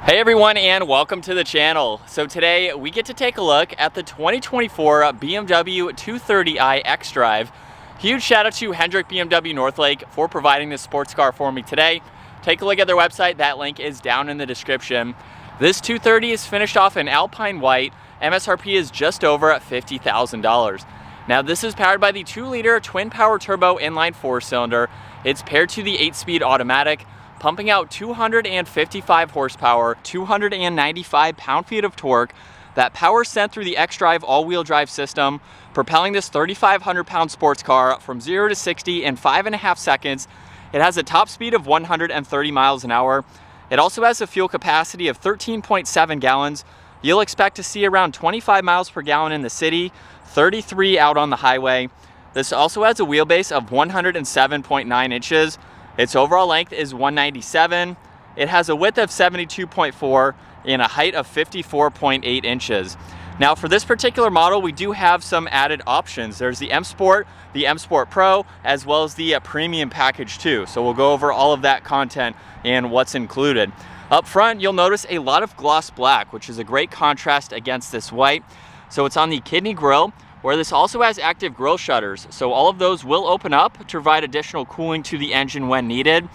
Hey everyone, and welcome to the channel. So today we get to take a look at the 2024 BMW 230i xDrive. Huge shout out to Hendrick BMW Northlake for providing this sports car for me today. Take a look at their website, that link is down in the description. This 230 is finished off in Alpine White. MSRP is just over $50,000. Now this is powered by the 2-liter twin power turbo inline 4-cylinder. It's paired to the 8-speed automatic, pumping out 255 horsepower, 295 pound-feet of torque. That power sent through the xDrive all-wheel drive system, propelling this 3,500-pound sports car from 0 to 60 in 5.5 seconds. It has a top speed of 130 miles an hour. It also has a fuel capacity of 13.7 gallons. You'll expect to see around 25 miles per gallon in the city, 33 out on the highway. This also has a wheelbase of 107.9 inches. Its overall length is 197. It has a width of 72.4 and a height of 54.8 inches. Now for this particular model, we do have some added options. There's the M Sport, the M Sport Pro, as well as the premium package too. So we'll go over all of that content and what's included. Up front, you'll notice a lot of gloss black, which is a great contrast against this white. So it's on the kidney grille, where this also has active grille shutters. So all of those will open up to provide additional cooling to the engine when needed.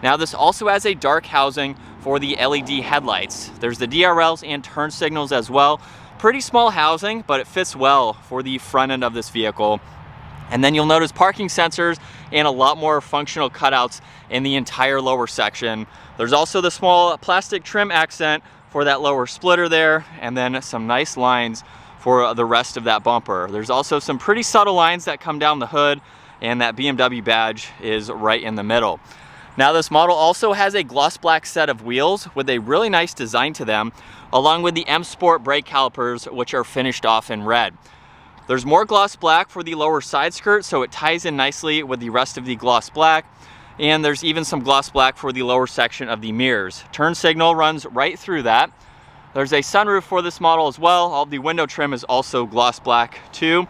Now this also has a dark housing for the LED headlights. There's the DRLs and turn signals as well. Pretty small housing, but it fits well for the front end of this vehicle. And then you'll notice parking sensors and a lot more functional cutouts in the entire lower section. There's also the small plastic trim accent for that lower splitter there, and then some nice lines for the rest of that bumper. There's also some pretty subtle lines that come down the hood, and that BMW badge is right in the middle. Now this model also has a gloss black set of wheels with a really nice design to them, along with the M Sport brake calipers, which are finished off in red. There's more gloss black for the lower side skirt, so it ties in nicely with the rest of the gloss black. And there's even some gloss black for the lower section of the mirrors. Turn signal runs right through that. There's a sunroof for this model as well. All the window trim is also gloss black too.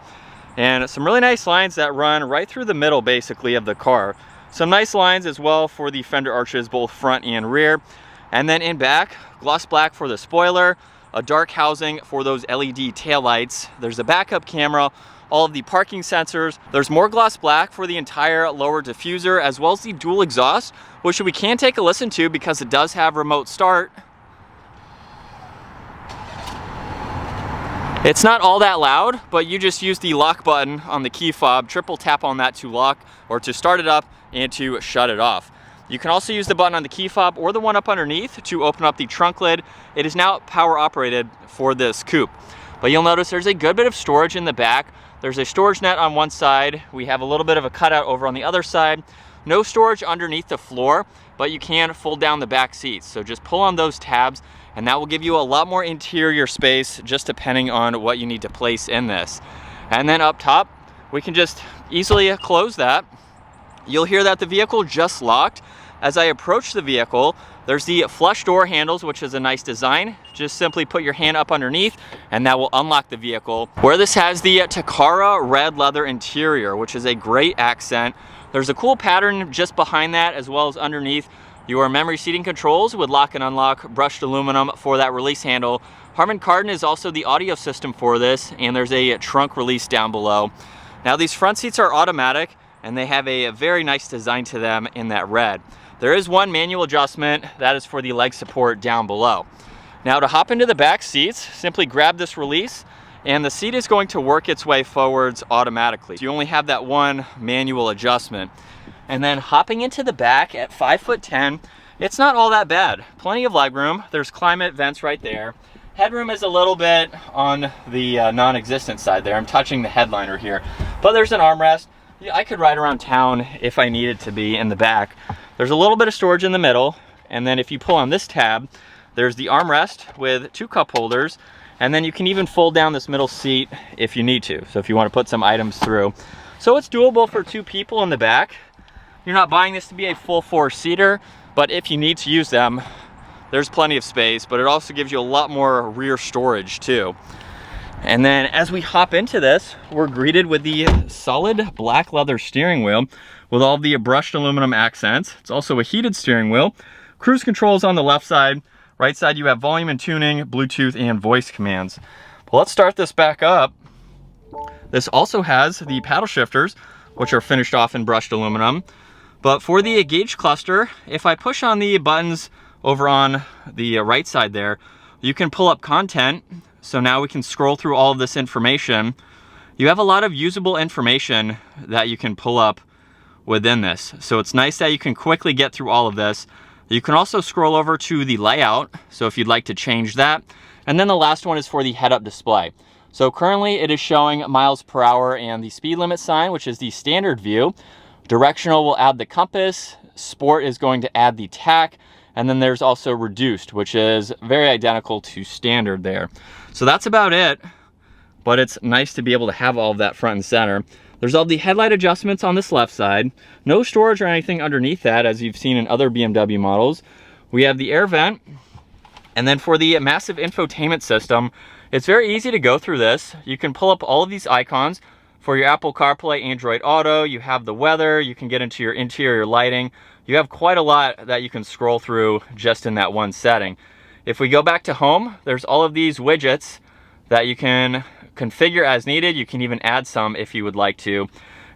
And some really nice lines that run right through the middle basically of the car. Some nice lines as well for the fender arches, both front and rear. And then in back, gloss black for the spoiler, a dark housing for those LED taillights. There's a backup camera, all of the parking sensors. There's more gloss black for the entire lower diffuser, as well as the dual exhaust, which we can take a listen to because it does have remote start. It's not all that loud, but you just use the lock button on the key fob, triple tap on that to lock or to start it up and to shut it off. You can also use the button on the key fob or the one up underneath to open up the trunk lid. It is now power operated for this coupe. But you'll notice there's a good bit of storage in the back. There's a storage net on one side. We have a little bit of a cutout over on the other side. No storage underneath the floor, but you can fold down the back seats. So just pull on those tabs, and that will give you a lot more interior space, just depending on what you need to place in this. And then up top, we can just easily close that. You'll hear that the vehicle just locked. As I approach the vehicle, there's the flush door handles, which is a nice design. Just simply put your hand up underneath and that will unlock the vehicle. Where this has the Takara red leather interior, which is a great accent. There's a cool pattern just behind that, as well as underneath your memory seating controls with lock and unlock, brushed aluminum for that release handle. Harman Kardon is also the audio system for this, and there's a trunk release down below. Now these front seats are automatic, and they have a very nice design to them in that red. There is one manual adjustment, that is for the leg support down below. Now to hop into the back seats, simply grab this release, and the seat is going to work its way forwards automatically. You only have that one manual adjustment. And then hopping into the back at 5'10", it's not all that bad. Plenty of legroom. There's climate vents right there. Headroom is a little bit on the non-existent side there. I'm touching the headliner here, but there's an armrest. I could ride around town if I needed to be in the back. There's a little bit of storage in the middle, and then if you pull on this tab, there's the armrest with 2 cup holders, and then you can even fold down this middle seat if you need to, so if you want to put some items through. So it's doable for 2 people in the back. You're not buying this to be a full 4-seater, but if you need to use them, there's plenty of space, but it also gives you a lot more rear storage too. And then as we hop into this, we're greeted with the solid black leather steering wheel with all the brushed aluminum accents. It's also a heated steering wheel. Cruise controls on the left side. Right side you have volume and tuning, Bluetooth, and voice commands. But let's start this back up. This also has the paddle shifters, which are finished off in brushed aluminum. But for the gauge cluster, if I push on the buttons over on the right side there, you can pull up content. So now we can scroll through all of this information. You have a lot of usable information that you can pull up within this. So it's nice that you can quickly get through all of this. You can also scroll over to the layout, so if you'd like to change that. And then the last one is for the head-up display. So currently it is showing miles per hour and the speed limit sign, which is the standard view. Directional will add the compass. Sport is going to add the tach. And then there's also reduced, which is very identical to standard there. So that's about it, but it's nice to be able to have all of that front and center. There's all the headlight adjustments on this left side. No storage or anything underneath that, as you've seen in other BMW models. We have the air vent. And then for the massive infotainment system, it's very easy to go through this. You can pull up all of these icons for your Apple CarPlay, Android Auto. You have the weather. You can get into your interior lighting. You have quite a lot that you can scroll through just in that one setting. If we go back to home, there's all of these widgets that you can configure as needed. You can even add some if you would like to.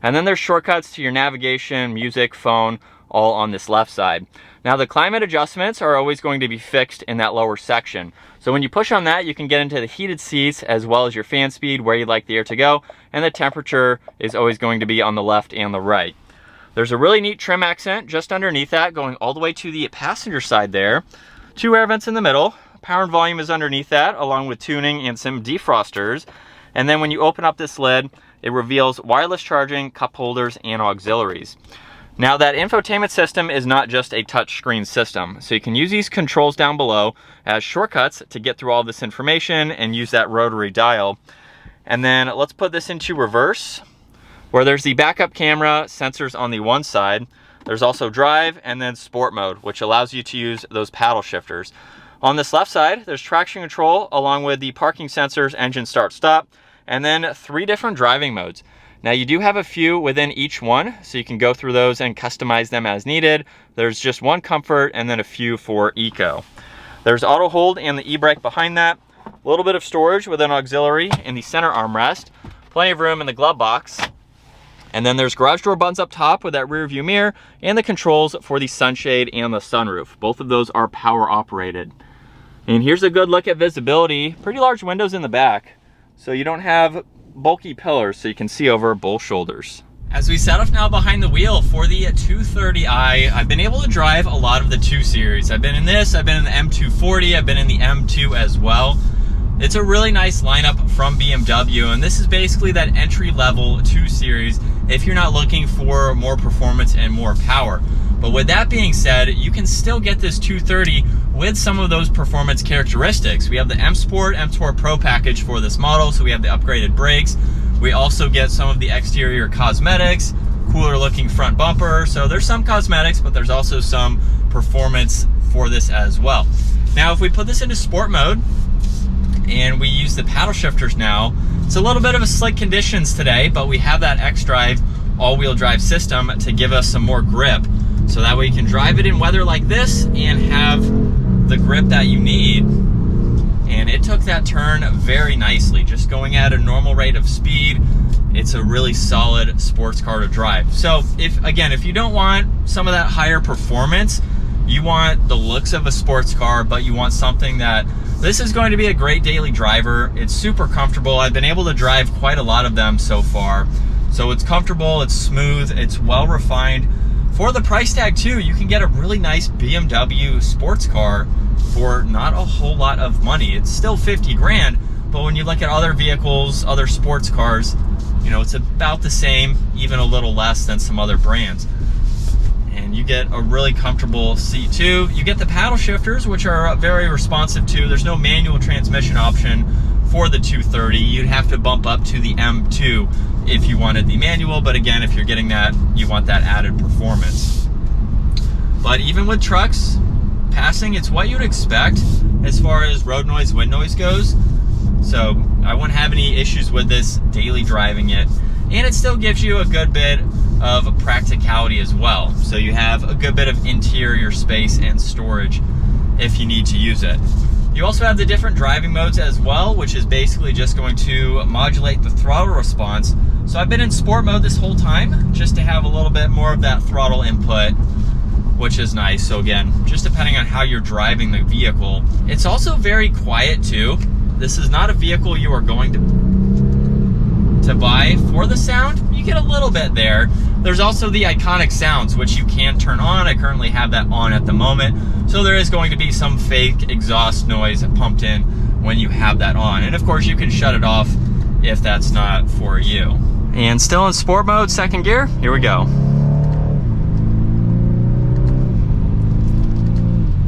And then there's shortcuts to your navigation, music, phone, all on this left side. Now the climate adjustments are always going to be fixed in that lower section. So when you push on that, you can get into the heated seats as well as your fan speed, where you'd like the air to go, and the temperature is always going to be on the left and the right. There's a really neat trim accent just underneath that, going all the way to the passenger side there. 2 air vents in the middle. Power and volume is underneath that, along with tuning and some defrosters. And then when you open up this lid, it reveals wireless charging, cup holders, and auxiliaries. Now that infotainment system is not just a touchscreen system, so you can use these controls down below as shortcuts to get through all this information and use that rotary dial. And then let's put this into reverse, where there's the backup camera, sensors on the one side. There's also drive and then sport mode, which allows you to use those paddle shifters. On this left side, there's traction control along with the parking sensors, engine start stop, and then 3 different driving modes. Now you do have a few within each one, so you can go through those and customize them as needed. There's just one comfort and then a few for eco. There's auto hold and the e-brake behind that. A little bit of storage with an auxiliary in the center armrest. Plenty of room in the glove box. And then there's garage door buttons up top with that rear view mirror and the controls for the sunshade and the sunroof. Both of those are power operated. And here's a good look at visibility. Pretty large windows in the back, so you don't have bulky pillars, so you can see over both shoulders. As we set off now behind the wheel for the 230i, I've been able to drive a lot of the 2 Series. I've been in this, I've been in the M240, I've been in the M2 as well. It's a really nice lineup from BMW, and this is basically that entry-level 2 Series if you're not looking for more performance and more power. But with that being said, you can still get this 230 with some of those performance characteristics. We have the M Sport, M2 Pro package for this model, so we have the upgraded brakes. We also get some of the exterior cosmetics, cooler looking front bumper. So there's some cosmetics, but there's also some performance for this as well. Now, if we put this into sport mode and we use the paddle shifters now, it's a little bit of a slick conditions today, but we have that xDrive all-wheel drive system to give us some more grip. So that way you can drive it in weather like this and have the grip that you need. And it took that turn very nicely, just going at a normal rate of speed. It's a really solid sports car to drive. So if you don't want some of that higher performance, you want the looks of a sports car, but you want something that, this is going to be a great daily driver. It's super comfortable. I've been able to drive quite a lot of them so far. So it's comfortable, it's smooth, it's well refined. For the price tag too, you can get a really nice BMW sports car for not a whole lot of money. It's still 50 grand, but when you look at other vehicles, other sports cars, you know, it's about the same, even a little less than some other brands. And you get a really comfortable seat too. You get the paddle shifters, which are very responsive too. There's no manual transmission option for the 230. You'd have to bump up to the M2 if you wanted the manual, but again, if you're getting that, you want that added performance. But even with trucks passing, it's what you'd expect as far as road noise, wind noise goes. So I wouldn't have any issues with this daily driving it. And it still gives you a good bit of practicality as well. So you have a good bit of interior space and storage if you need to use it. You also have the different driving modes as well, which is basically just going to modulate the throttle response. So I've been in sport mode this whole time just to have a little bit more of that throttle input, which is nice. So again, just depending on how you're driving the vehicle. It's also very quiet too. This is not a vehicle you are going to buy for the sound. You get a little bit there. There's also the iconic sounds, which you can turn on. I currently have that on at the moment. So there is going to be some fake exhaust noise pumped in when you have that on. And of course you can shut it off if that's not for you. And still in sport mode, second gear, here we go.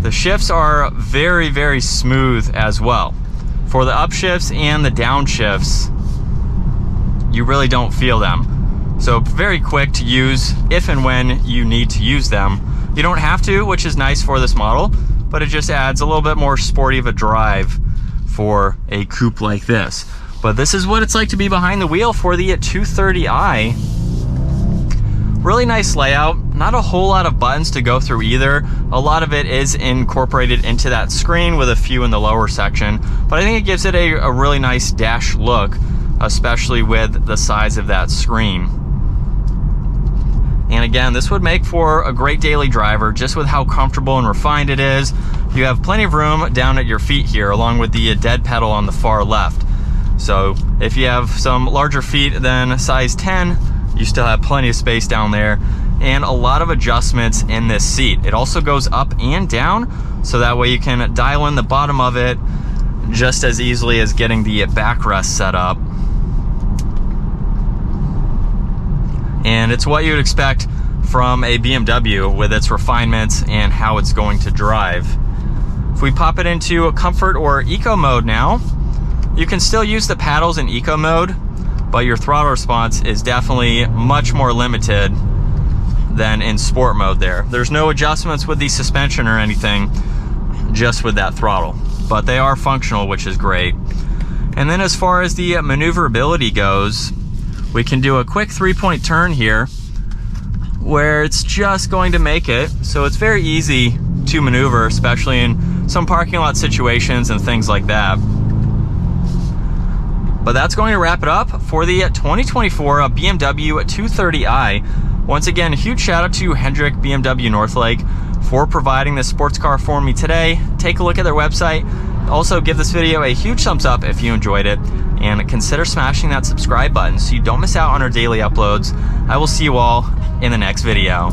The shifts are very, very smooth as well. For the upshifts and the downshifts, you really don't feel them. So very quick to use if and when you need to use them. You don't have to, which is nice for this model, but it just adds a little bit more sporty of a drive for a coupe like this. But this is what it's like to be behind the wheel for the 230i. Really nice layout, not a whole lot of buttons to go through either. A lot of it is incorporated into that screen with a few in the lower section, but I think it gives it a really nice dash look, especially with the size of that screen. And again, this would make for a great daily driver just with how comfortable and refined it is. You have plenty of room down at your feet here, along with the dead pedal on the far left. So if you have some larger feet than size 10, you still have plenty of space down there, and a lot of adjustments in this seat. It also goes up and down, so that way you can dial in the bottom of it just as easily as getting the backrest set up. And it's what you'd expect from a BMW with its refinements and how it's going to drive. If we pop it into comfort or eco mode now, you can still use the paddles in eco mode, but your throttle response is definitely much more limited than in sport mode there. There's no adjustments with the suspension or anything, just with that throttle. But they are functional, which is great. And then as far as the maneuverability goes, we can do a quick 3-point turn here where it's just going to make it. So it's very easy to maneuver, especially in some parking lot situations and things like that. But that's going to wrap it up for the 2024 BMW 230i. Once again, a huge shout out to Hendrick BMW Northlake for providing this sports car for me today. Take a look at their website. Also give this video a huge thumbs up if you enjoyed it, and consider smashing that subscribe button so you don't miss out on our daily uploads. I will see you all in the next video.